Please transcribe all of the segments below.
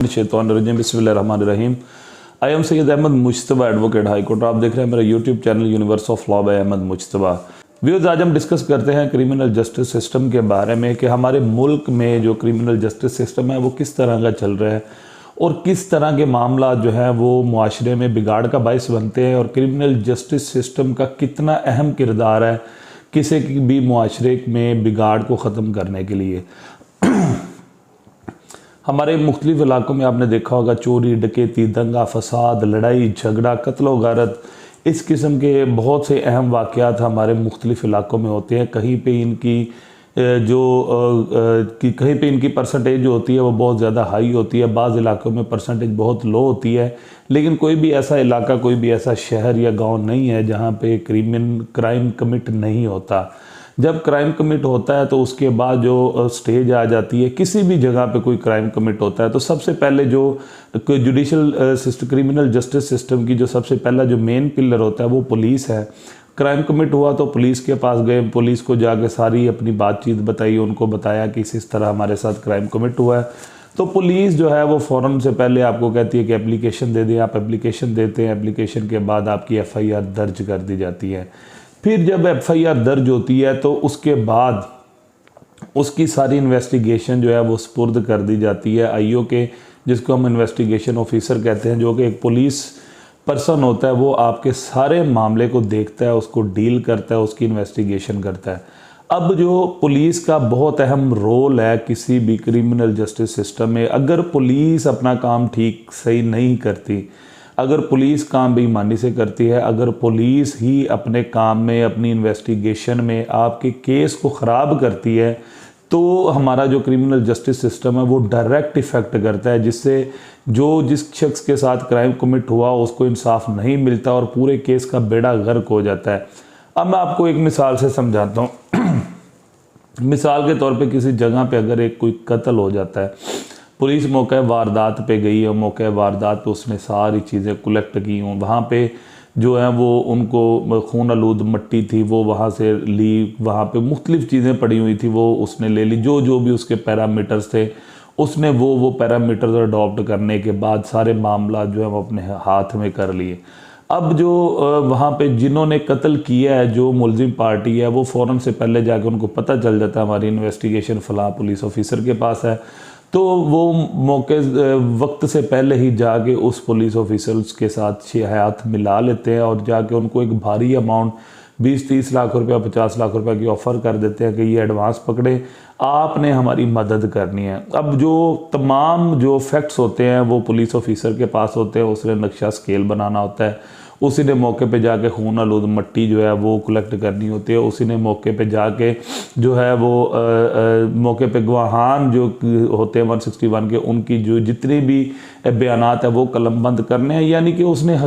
शैतानिर्रजीम बिस्मिल्लाहिर्रहमानिर्रहीम। I am Syed Ahmed Mujtaba, advocate high court. आप देख रहे हैं मेरा YouTube channel universe of law by Ahmed Mujtaba. Viewers, आज हम डिस्कस करते हैं क्रिमिनल जस्टिस सिस्टम के बारे में कि हमारे मुल्क में जो क्रिमिनल जस्टिस सिस्टम है वो किस तरह का चल रहा है और किस तरह के मामला जो है वो मुआशरे में बिगाड़ का बायस बनते हैं और क्रिमिनल जस्टिस सिस्टम का कितना अहम किरदार है किसी भी मुआशरे में बिगाड़ को ख़त्म करने के लिए। हमारे मुख्तलिफ इलाकों में आपने देखा होगा चोरी, डकैती, दंगा फसाद, लड़ाई झगड़ा, कत्ल गारत, इस किस्म के बहुत से अहम वाक़यात हमारे मुख्तलिफ इलाकों में होते हैं। कहीं पे इनकी परसेंटेज जो होती है वो बहुत ज़्यादा हाई होती है, बाज़ इलाकों में परसेंटेज बहुत लो होती है। लेकिन कोई भी ऐसा इलाका, कोई भी ऐसा शहर या गांव नहीं है जहां पे क्राइम कमिट नहीं होता। जब क्राइम कमिट होता है तो उसके बाद जो स्टेज आ जाती है, किसी भी जगह पे कोई क्राइम कमिट होता है तो सबसे पहले जो judicial system, criminal justice system की जो सबसे पहला जो मेन पिलर होता है वो पुलिस है। क्राइम कमिट हुआ तो पुलिस के पास गए, पुलिस को जाके सारी अपनी बातचीत बताई, उनको बताया कि इस तरह हमारे साथ क्राइम कमिट हुआ है। तो पुलिस जो है वो फ़ौरन से पहले आपको कहती है कि एप्लीकेशन दे दें। आप एप्लीकेशन देते हैं, एप्लीकेशन के बाद आपकी एफ़आईआर दर्ज कर दी जाती है। फिर जब एफ़आईआर दर्ज होती है तो उसके बाद उसकी सारी इन्वेस्टिगेशन जो है वो सुपुर्द कर दी जाती है आईओ के, जिसको हम इन्वेस्टिगेशन ऑफिसर कहते हैं, जो कि एक पुलिस पर्सन होता है। वो आपके सारे मामले को देखता है, उसको डील करता है, उसकी इन्वेस्टिगेशन करता है। अब जो पुलिस का बहुत अहम रोल है किसी भी क्रिमिनल जस्टिस सिस्टम में, अगर पुलिस अपना काम ठीक सही नहीं करती, अगर पुलिस काम बेईमानी से करती है, अगर पुलिस ही अपने काम में, अपनी इन्वेस्टिगेशन में आपके केस को ख़राब करती है, तो हमारा जो क्रिमिनल जस्टिस सिस्टम है वो डायरेक्ट इफ़ेक्ट करता है, जिससे जिस शख्स के साथ क्राइम कमिट हुआ उसको इंसाफ नहीं मिलता और पूरे केस का बेड़ा गर्क हो जाता है। अब मैं आपको एक मिसाल से समझाता हूँ। मिसाल के तौर पे किसी जगह पे अगर कोई कत्ल हो जाता है, पुलिस मौके वारदात पे गई और मौके वारदात पे उसने सारी चीज़ें कलेक्ट की हों, वहाँ पे जो है वो उनको खून आलूद मिट्टी थी वो वहाँ से ली, वहाँ पे मुख्तलिफ़ चीज़ें पड़ी हुई थी वो उसने ले ली, जो भी उसके पैरामीटर्स थे उसने वो पैरामीटर्स अडॉप्ट करने के बाद सारे मामला जो है वो अपने हाथ में कर लिए। अब जो वहाँ पे जिन्होंने कत्ल किया है, जो मुलजिम पार्टी है, वो फ़ौरन से पहले जाके उनको पता चल जाता है हमारी इन्वेस्टिगेशन फ़लाँ पुलिस ऑफिसर के पास है, तो वो मौके वक्त से पहले ही जाके उस पुलिस ऑफिसर्स के साथ हाथ मिला लेते हैं और जाके उनको एक भारी अमाउंट 20-30 लाख रुपया, 50 लाख रुपए की ऑफ़र कर देते हैं कि ये एडवांस पकड़े, आपने हमारी मदद करनी है। अब जो तमाम जो फैक्ट्स होते हैं वो पुलिस ऑफिसर के पास होते हैं, उसने नक्शा स्केल बनाना होता है, उसी ने मौके पे जाके खून आलूद मिट्टी जो है वो कलेक्ट करनी होती है, उसी ने मौके पे जाके जो है वो मौके पे गवाहान जो होते हैं 161 के, उनकी जो जितनी भी बयानात है वो कलमबंद करने हैं, यानी कि उसने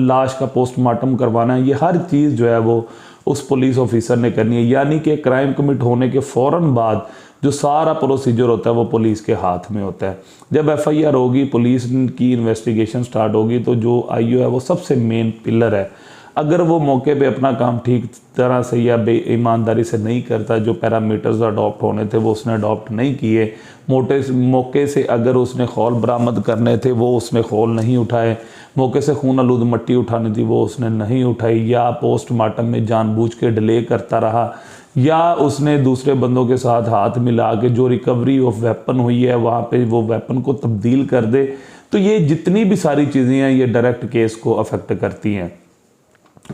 लाश का पोस्टमार्टम करवाना है। ये हर चीज़ जो है वो उस पुलिस ऑफिसर ने करनी है, यानी कि क्राइम कमिट होने के फ़ौरन बाद जो सारा प्रोसीजर होता है वो पुलिस के हाथ में होता है। जब एफ़आईआर होगी, पुलिस की इन्वेस्टिगेशन स्टार्ट होगी, तो जो आईओ है वो सबसे मेन पिलर है। अगर वो मौके पे अपना काम ठीक तरह से या ईमानदारी से नहीं करता, जो पैरामीटर्स अडॉप्ट होने थे वो उसने अडॉप्ट नहीं किए, मौके से अगर उसने खौल बरामद करने थे वो उसने खौल नहीं उठाए, मौके से खून आलूद मिट्टी उठानी थी वो उसने नहीं उठाई, या पोस्टमार्टम में जानबूझ के डिले करता रहा, या उसने दूसरे बंदों के साथ हाथ मिला के जो रिकवरी ऑफ वेपन हुई है वहाँ पे वो वेपन को तब्दील कर दे, तो ये जितनी भी सारी चीज़ें हैं ये डायरेक्ट केस को अफेक्ट करती हैं।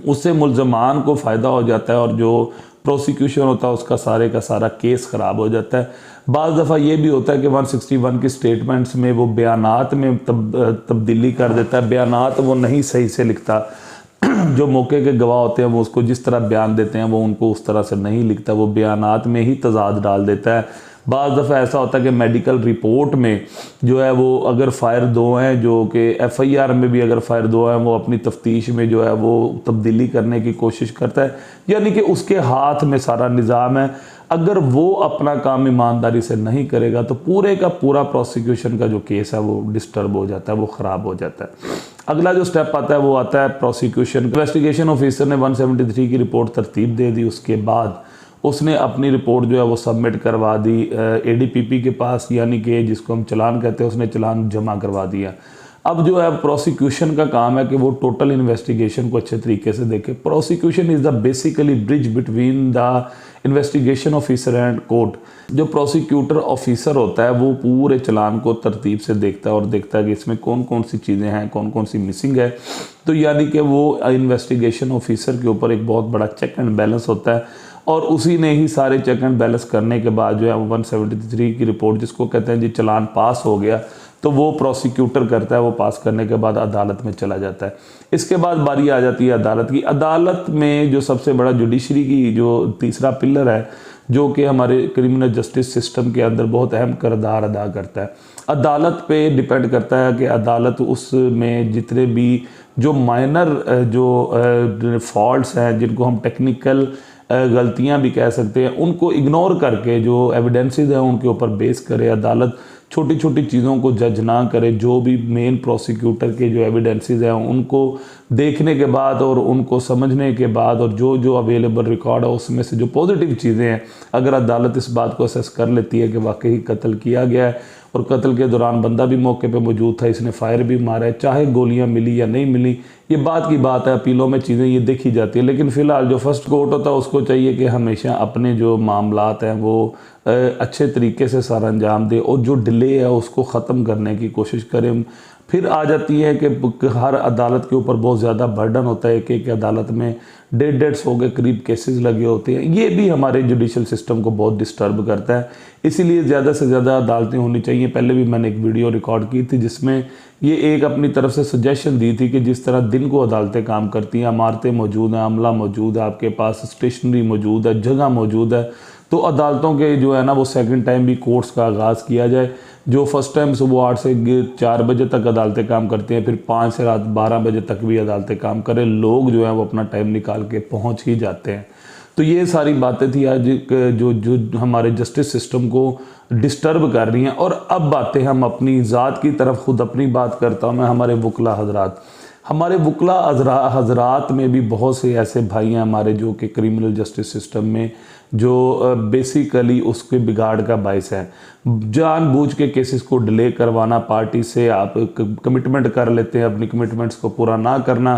उससे मुल्ज़मान को फ़ायदा हो जाता है और जो प्रोसिक्यूशन होता है उसका सारे का सारा केस ख़राब हो जाता है। बाज़ दफ़ा ये भी होता है कि 161 की स्टेटमेंट्स में वो बयानात में तब्दीली कर देता है, बयानात वो नहीं सही से लिखता, जो मौके के गवाह होते हैं वो उसको जिस तरह बयान देते हैं वो उनको उस तरह से नहीं लिखता, वो बयानात में ही तजाद डाल देता है। बाज़ दफ़ा ऐसा होता है कि मेडिकल रिपोर्ट में जो है वो अगर फ़ायर 2 हैं, जो कि एफ़आईआर में भी अगर फ़ायर 2 हैं, वो अपनी तफ्तीश में जो है वो तब्दीली करने की कोशिश करता है, यानी कि उसके हाथ में सारा निज़ाम है। अगर वो अपना काम ईमानदारी से नहीं करेगा तो पूरे का पूरा प्रोसिक्यूशन का जो केस है वो डिस्टर्ब हो जाता है, वो ख़राब हो जाता है। अगला जो स्टेप आता है वो आता है प्रोसिक्यूशन। इन्वेस्टिगेशन ऑफिसर ने 173 की रिपोर्ट तरतीब दे दी, उसके बाद उसने अपनी रिपोर्ट जो है वो सबमिट करवा दी एडीपीपी के पास, यानी कि जिसको हम चालान कहते हैं, उसने चालान जमा करवा दिया। अब जो है प्रोसिक्यूशन का काम है कि वो टोटल इन्वेस्टिगेशन को अच्छे तरीके से देखे। Prosecution is the basically bridge between the investigation officer and court. जो प्रोसिक्यूटर ऑफिसर होता है वो पूरे चालान को तरतीब से देखता है और देखता है कि इसमें कौन कौन सी चीज़ें हैं, कौन कौन सी मिसिंग है। तो यानी कि वो इन्वेस्टिगेशन ऑफिसर के ऊपर एक बहुत बड़ा चेक एंड बैलेंस होता है, और उसी ने ही सारे चेक एंड बैलेंस करने के बाद जो है 173 की रिपोर्ट, जिसको कहते हैं जी चालान पास हो गया, तो वो प्रोसिक्यूटर करता है। वो पास करने के बाद अदालत में चला जाता है। इसके बाद बारी आ जाती है अदालत की। अदालत में जो सबसे बड़ा जुडिशरी की जो तीसरा पिलर है, जो कि हमारे क्रिमिनल जस्टिस सिस्टम के अंदर बहुत अहम किरदार अदा करता है, अदालत पे डिपेंड करता है कि अदालत उसमें जितने भी जो माइनर जो फॉल्ट्स हैं, जिनको हम टेक्निकल गलतियां भी कह सकते हैं, उनको इग्नोर करके जो एविडेंसेस हैं उनके ऊपर बेस करे। अदालत छोटी छोटी चीज़ों को जज ना करे। जो भी मेन प्रोसिक्यूटर के जो एविडेंसेस हैं उनको देखने के बाद और उनको समझने के बाद और जो जो अवेलेबल रिकॉर्ड है उसमें से जो पॉजिटिव चीज़ें हैं, अगर अदालत इस बात को असेस कर लेती है कि वाकई कत्ल किया गया है और कत्ल के दौरान बंदा भी मौके पे मौजूद था, इसने फायर भी मारा है, चाहे गोलियां मिली या नहीं मिली, ये बात की बात है, अपीलों में चीज़ें ये देखी जाती है। लेकिन फ़िलहाल जो फर्स्ट कोर्ट होता है उसको चाहिए कि हमेशा अपने जो मामलात हैं वो अच्छे तरीके से सर अंजाम दे और जो डिले है उसको ख़त्म करने की कोशिश करें। फिर आ जाती है कि हर अदालत के ऊपर बहुत ज़्यादा बर्डन होता है, एक अदालत में 150 के करीब केसेस लगे होते हैं। ये भी हमारे जुडिशल सिस्टम को बहुत डिस्टर्ब करता है। इसीलिए ज़्यादा से ज़्यादा अदालतें होनी चाहिए। पहले भी मैंने एक वीडियो रिकॉर्ड की थी जिसमें ये एक अपनी तरफ से सजेशन दी थी कि जिस तरह दिन को अदालतें काम करती हैं, इमारतें मौजूद हैं, अमला मौजूद है, आपके पास स्टेशनरी मौजूद है, जगह मौजूद है, तो अदालतों के जो है ना वो सेकंड टाइम भी कोर्ट्स का आगाज़ किया जाए। जो फर्स्ट टाइम सुबह 8 से 4 बजे तक अदालतें काम करती हैं, फिर 5 से रात 12 बजे तक भी अदालतें काम करें। लोग जो है वो अपना टाइम निकाल के पहुंच ही जाते हैं। तो ये सारी बातें थी आज जो जो हमारे जस्टिस सिस्टम को डिस्टर्ब कर रही हैं। और अब बातें हम अपनी ज़ात की तरफ, खुद अपनी बात करता हूँ मैं, हमारे वकला हजरात। हमारे वकला हजरात में भी बहुत से ऐसे भाई हैं हमारे जो कि क्रिमिनल जस्टिस सिस्टम में जो बेसिकली उसके बिगाड़ का बायस है। जानबूझ के केसेस को डिले करवाना, पार्टी से आप कमिटमेंट कर लेते हैं, अपनी कमिटमेंट्स को पूरा ना करना,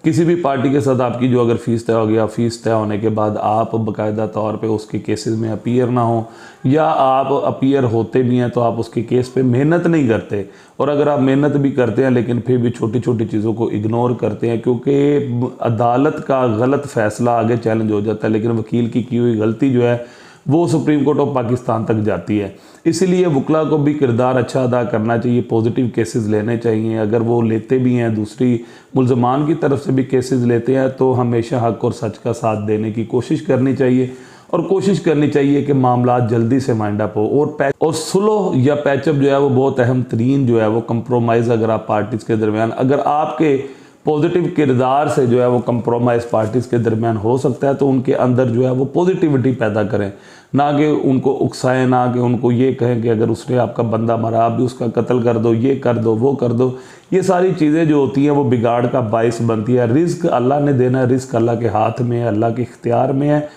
किसी भी पार्टी के साथ आपकी जो अगर फ़ीस तय हो गया, फ़ीस तय होने के बाद आप बाकायदा तौर पे उसके केसेस में अपीयर ना हो, या आप अपीयर होते भी हैं तो आप उसके केस पे मेहनत नहीं करते, और अगर आप मेहनत भी करते हैं लेकिन फिर भी छोटी छोटी चीज़ों को इग्नोर करते हैं, क्योंकि अदालत का गलत फ़ैसला आगे चैलेंज हो जाता है, लेकिन वकील की हुई गलती जो है वो सुप्रीम कोर्ट ऑफ पाकिस्तान तक जाती है। इसीलिए वकला को भी किरदार अच्छा अदा करना चाहिए, पॉजिटिव केसेस लेने चाहिए। अगर वो लेते भी हैं, दूसरी मुल्ज़मान की तरफ से भी केसेस लेते हैं, तो हमेशा हक और सच का साथ देने की कोशिश करनी चाहिए, और कोशिश करनी चाहिए कि मामला जल्दी से माइंड अप हो। और सुलह या पैचअप जो है वो बहुत अहम तरीन जो है वो कंप्रोमाइज़, अगर आप पार्टीज़ के दरमियान, अगर आपके पॉजिटिव किरदार से जो है वो कंप्रोमाइज़ पार्टीज़ के दरमियान हो सकता है, तो उनके अंदर जो है वो पॉजिटिविटी पैदा करें, ना कि उनको उकसाएं, ना कि उनको ये कहें कि अगर उसने आपका बंदा मारा आप भी उसका कत्ल कर दो, ये कर दो, वो कर दो। ये सारी चीज़ें जो होती हैं वो बिगाड़ का बायस बनती है। रिस्क अल्लाह ने देना है, रिस्क अल्लाह के हाथ में है, अल्लाह के इख्तियार में है।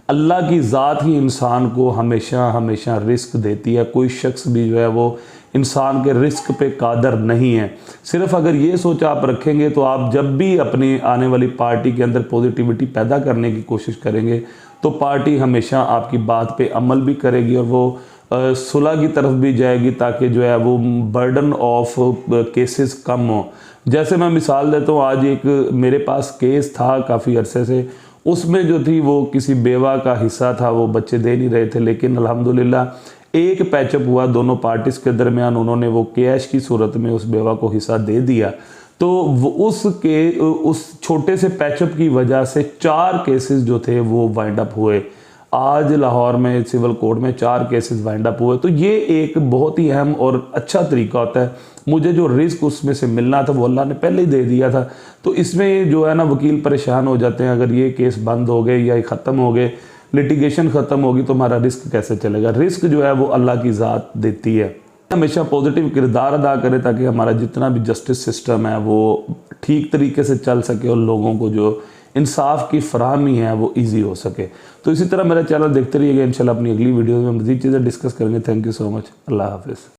अल्लाह की ज़ात ही इंसान को हमेशा हमेशा रिस्क देती है। कोई शख्स भी जो है वो इंसान के रिस्क पे कादर नहीं है। सिर्फ अगर ये सोच आप रखेंगे तो आप जब भी अपनी आने वाली पार्टी के अंदर पॉजिटिविटी पैदा करने की कोशिश करेंगे तो पार्टी हमेशा आपकी बात पे अमल भी करेगी और वो सुलह की तरफ भी जाएगी, ताकि जो है वो बर्डन ऑफ केसेस कम हो। जैसे मैं मिसाल देता हूँ, आज एक मेरे पास केस था काफ़ी अरसे से, उसमें जो थी वो किसी बेवा का हिस्सा था, वो बच्चे दे नहीं रहे थे, लेकिन अल्हम्दुलिल्लाह एक पैचअप हुआ दोनों पार्टीज़ के दरमियान, उन्होंने वो कैश की सूरत में उस बेवा को हिस्सा दे दिया। तो उस छोटे से पैचअप की वजह से 4 केसेस जो थे वो वाइंड अप हुए। आज लाहौर में सिविल कोर्ट में 4 केसेस वाइंड अप हुए। तो ये एक बहुत ही अहम और अच्छा तरीका होता है। मुझे जो रिस्क उसमें से मिलना था वो अल्लाह ने पहले ही दे दिया था। तो इसमें जो है ना वकील परेशान हो जाते हैं, अगर ये केस बंद हो गए या ख़त्म हो गए, लिटिगेशन ख़त्म होगी तो हमारा रिस्क कैसे चलेगा। रिस्क जो है वो अल्लाह की ज़ात देती है। हमेशा पॉजिटिव किरदार अदा करें ताकि हमारा जितना भी जस्टिस सिस्टम है वो ठीक तरीके से चल सके और लोगों को जो इंसाफ की फराहमी है वो ईजी हो सके। तो इसी तरह मेरा चैनल देखते रहिएगा, इंशाल्लाह अपनी अगली वीडियो में मज़ीद चीज़ें डिस्कस करेंगे। Thank you so much. अल्लाह हाफिज़।